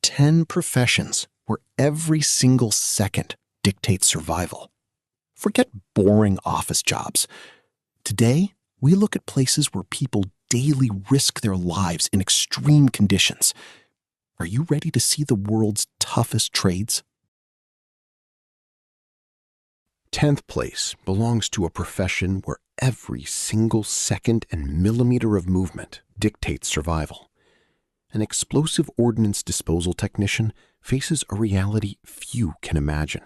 10 professions where every single second dictates survival. Forget boring office jobs. Today, we look at places where people daily risk their lives in extreme conditions. Are you ready to see the world's toughest trades? 10th place belongs to a profession where every single second and millimeter of movement dictates survival. An explosive ordnance disposal technician faces a reality few can imagine.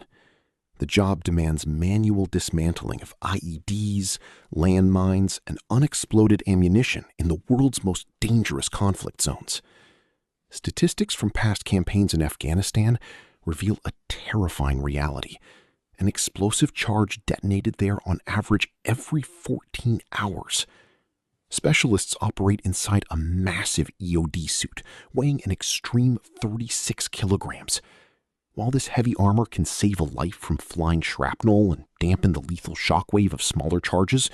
The job demands manual dismantling of IEDs, landmines, and unexploded ammunition in the world's most dangerous conflict zones. Statistics from past campaigns in Afghanistan reveal a terrifying reality. An explosive charge detonated there on average every 14 hours. Specialists operate inside a massive EOD suit, weighing an extreme 36 kilograms. While this heavy armor can save a life from flying shrapnel and dampen the lethal shockwave of smaller charges,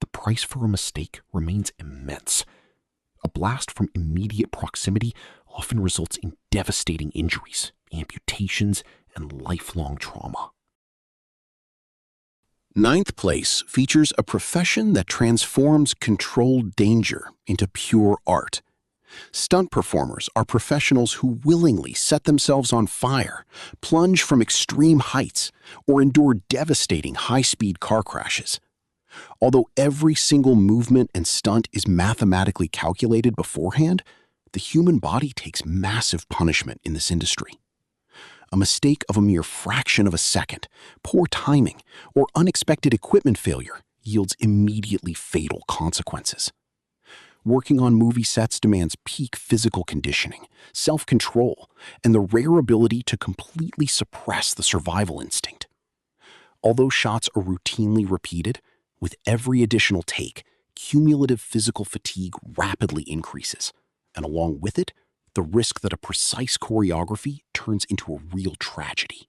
the price for a mistake remains immense. A blast from immediate proximity often results in devastating injuries, amputations, and lifelong trauma. 9th place features a profession that transforms controlled danger into pure art. Stunt performers are professionals who willingly set themselves on fire, plunge from extreme heights, or endure devastating high-speed car crashes. Although every single movement and stunt is mathematically calculated beforehand, the human body takes massive punishment in this industry. A mistake of a mere fraction of a second, poor timing, or unexpected equipment failure yields immediately fatal consequences. Working on movie sets demands peak physical conditioning, self-control, and the rare ability to completely suppress the survival instinct. Although shots are routinely repeated, with every additional take, cumulative physical fatigue rapidly increases, and along with it, the risk that a precise choreography turns into a real tragedy.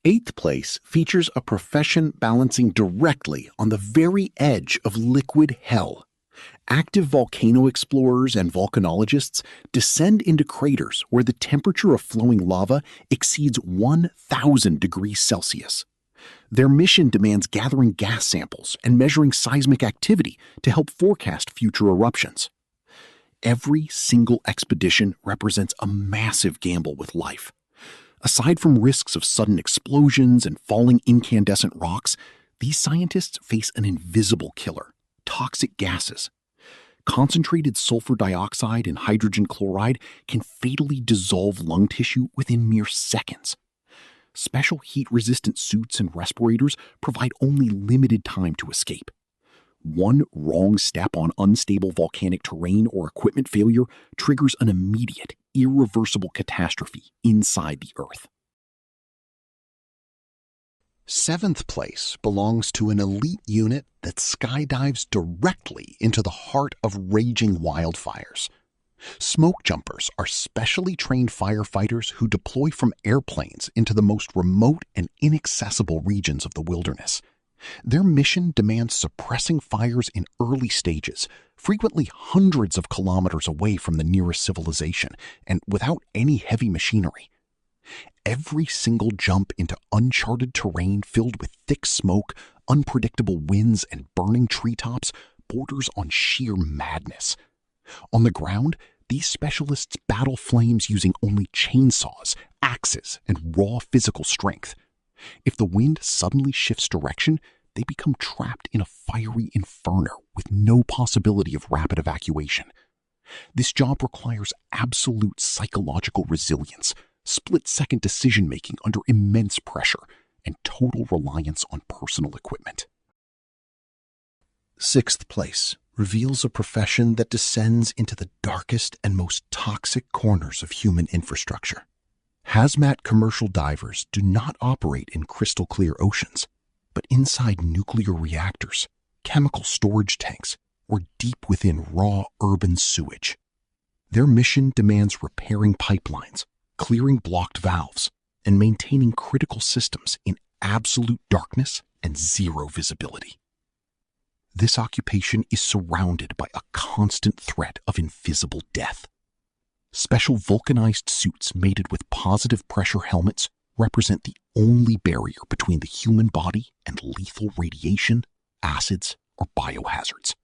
8th place features a profession balancing directly on the very edge of liquid hell. Active volcano explorers and volcanologists descend into craters where the temperature of flowing lava exceeds 1,000 degrees Celsius. Their mission demands gathering gas samples and measuring seismic activity to help forecast future eruptions. Every single expedition represents a massive gamble with life. Aside from risks of sudden explosions and falling incandescent rocks, these scientists face an invisible killer: toxic gases. Concentrated sulfur dioxide and hydrogen chloride can fatally dissolve lung tissue within mere seconds. Special heat-resistant suits and respirators provide only limited time to escape. One wrong step on unstable volcanic terrain or equipment failure triggers an immediate, irreversible catastrophe inside the Earth. 7th place belongs to an elite unit that skydives directly into the heart of raging wildfires. Smoke jumpers are specially trained firefighters who deploy from airplanes into the most remote and inaccessible regions of the wilderness. Their mission demands suppressing fires in early stages, frequently hundreds of kilometers away from the nearest civilization, and without any heavy machinery. Every single jump into uncharted terrain filled with thick smoke, unpredictable winds, and burning treetops borders on sheer madness. On the ground, these specialists battle flames using only chainsaws, axes, and raw physical strength. If the wind suddenly shifts direction, they become trapped in a fiery inferno with no possibility of rapid evacuation. This job requires absolute psychological resilience, split-second decision-making under immense pressure, and total reliance on personal equipment. 6th place reveals a profession that descends into the darkest and most toxic corners of human infrastructure. Hazmat commercial divers do not operate in crystal-clear oceans, but inside nuclear reactors, chemical storage tanks, or deep within raw urban sewage. Their mission demands repairing pipelines, clearing blocked valves, and maintaining critical systems in absolute darkness and zero visibility. This occupation is surrounded by a constant threat of invisible death. Special vulcanized suits mated with positive pressure helmets represent the only barrier between the human body and lethal radiation, acids, or biohazards.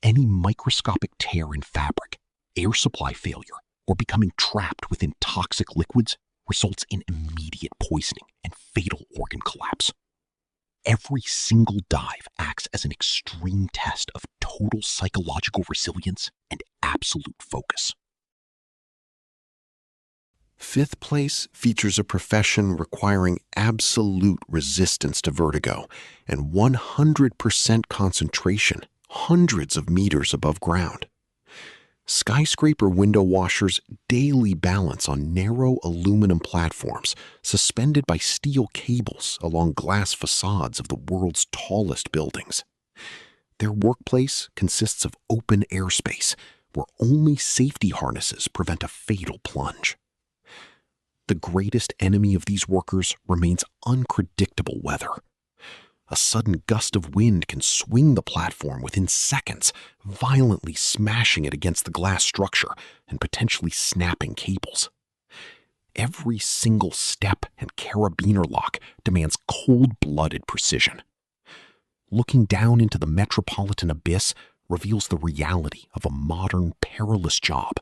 Any microscopic tear in fabric, air supply failure, or becoming trapped within toxic liquids results in immediate poisoning and fatal organ collapse. Every single dive acts as an extreme test of total psychological resilience and absolute focus. Fifth place features a profession requiring absolute resistance to vertigo and 100% concentration hundreds of meters above ground. Skyscraper window washers daily balance on narrow aluminum platforms suspended by steel cables along glass facades of the world's tallest buildings. Their workplace consists of open airspace where only safety harnesses prevent a fatal plunge. The greatest enemy of these workers remains unpredictable weather. A sudden gust of wind can swing the platform within seconds, violently smashing it against the glass structure and potentially snapping cables. Every single step and carabiner lock demands cold-blooded precision. Looking down into the metropolitan abyss reveals the reality of a modern, perilous job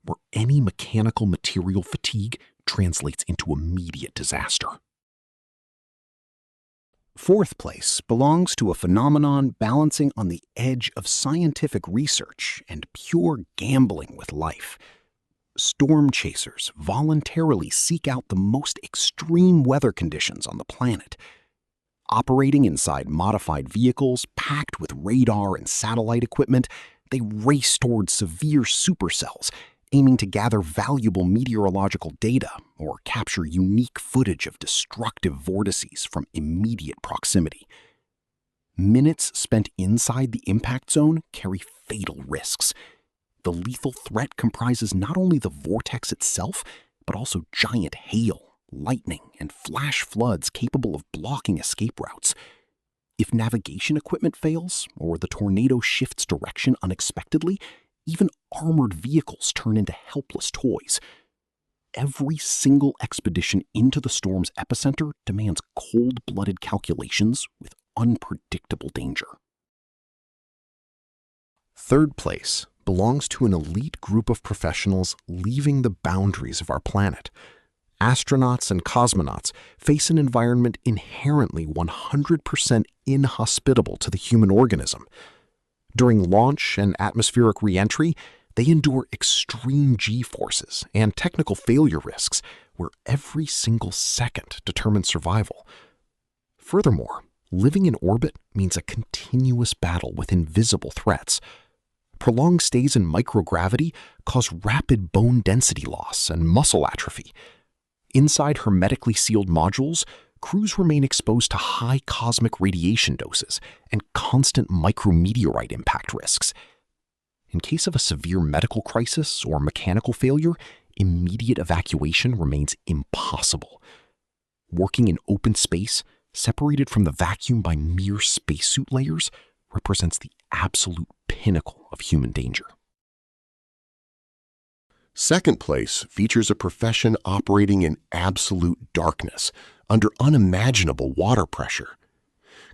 where any mechanical material fatigue translates into immediate disaster. Fourth place belongs to a phenomenon balancing on the edge of scientific research and pure gambling with life. Storm chasers voluntarily seek out the most extreme weather conditions on the planet. Operating inside modified vehicles packed with radar and satellite equipment, they race towards severe supercells, aiming to gather valuable meteorological data or capture unique footage of destructive vortices from immediate proximity. Minutes spent inside the impact zone carry fatal risks. The lethal threat comprises not only the vortex itself, but also giant hail, lightning, and flash floods capable of blocking escape routes. If navigation equipment fails, or the tornado shifts direction unexpectedly, even armored vehicles turn into helpless toys. Every single expedition into the storm's epicenter demands cold-blooded calculations with unpredictable danger. Third place belongs to an elite group of professionals leaving the boundaries of our planet. Astronauts and cosmonauts face an environment inherently 100% inhospitable to the human organism. During launch and atmospheric re-entry, they endure extreme G-forces and technical failure risks where every single second determines survival. Furthermore, living in orbit means a continuous battle with invisible threats. Prolonged stays in microgravity cause rapid bone density loss and muscle atrophy. Inside hermetically sealed modules, crews remain exposed to high cosmic radiation doses and constant micrometeorite impact risks. In case of a severe medical crisis or mechanical failure, immediate evacuation remains impossible. Working in open space, separated from the vacuum by mere spacesuit layers, represents the absolute pinnacle of human danger. Second place features a profession operating in absolute darkness, under unimaginable water pressure.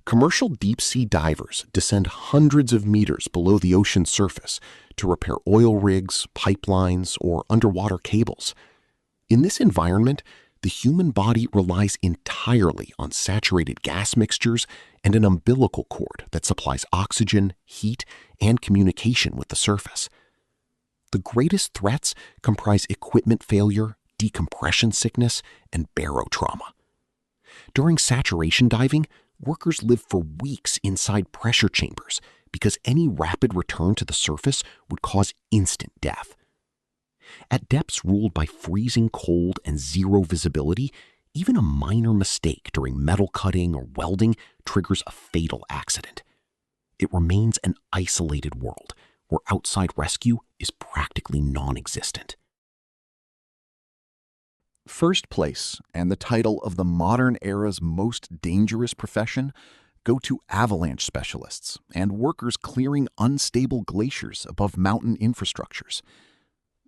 Commercial deep-sea divers descend hundreds of meters below the ocean's surface to repair oil rigs, pipelines, or underwater cables. In this environment, the human body relies entirely on saturated gas mixtures and an umbilical cord that supplies oxygen, heat, and communication with the surface. The greatest threats comprise equipment failure, decompression sickness, and barotrauma. During saturation diving, workers live for weeks inside pressure chambers because any rapid return to the surface would cause instant death. At depths ruled by freezing cold and zero visibility, even a minor mistake during metal cutting or welding triggers a fatal accident. It remains an isolated world where outside rescue is practically non-existent. First place and the title of the modern era's most dangerous profession go to avalanche specialists and workers clearing unstable glaciers above mountain infrastructures.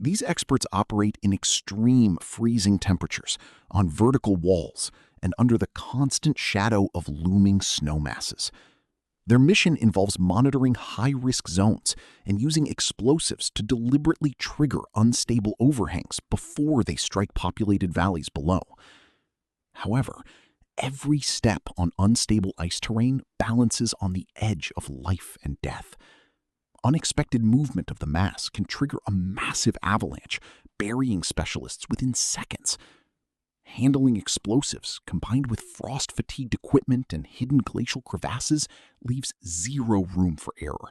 These experts operate in extreme freezing temperatures, on vertical walls, and under the constant shadow of looming snow masses. Their mission involves monitoring high-risk zones and using explosives to deliberately trigger unstable overhangs before they strike populated valleys below. However, every step on unstable ice terrain balances on the edge of life and death. Unexpected movement of the mass can trigger a massive avalanche, burying specialists within seconds. Handling explosives, combined with frost-fatigued equipment and hidden glacial crevasses, leaves zero room for error.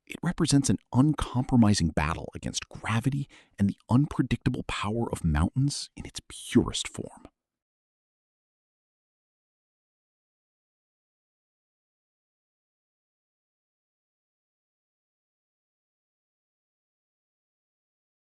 It represents an uncompromising battle against gravity and the unpredictable power of mountains in its purest form.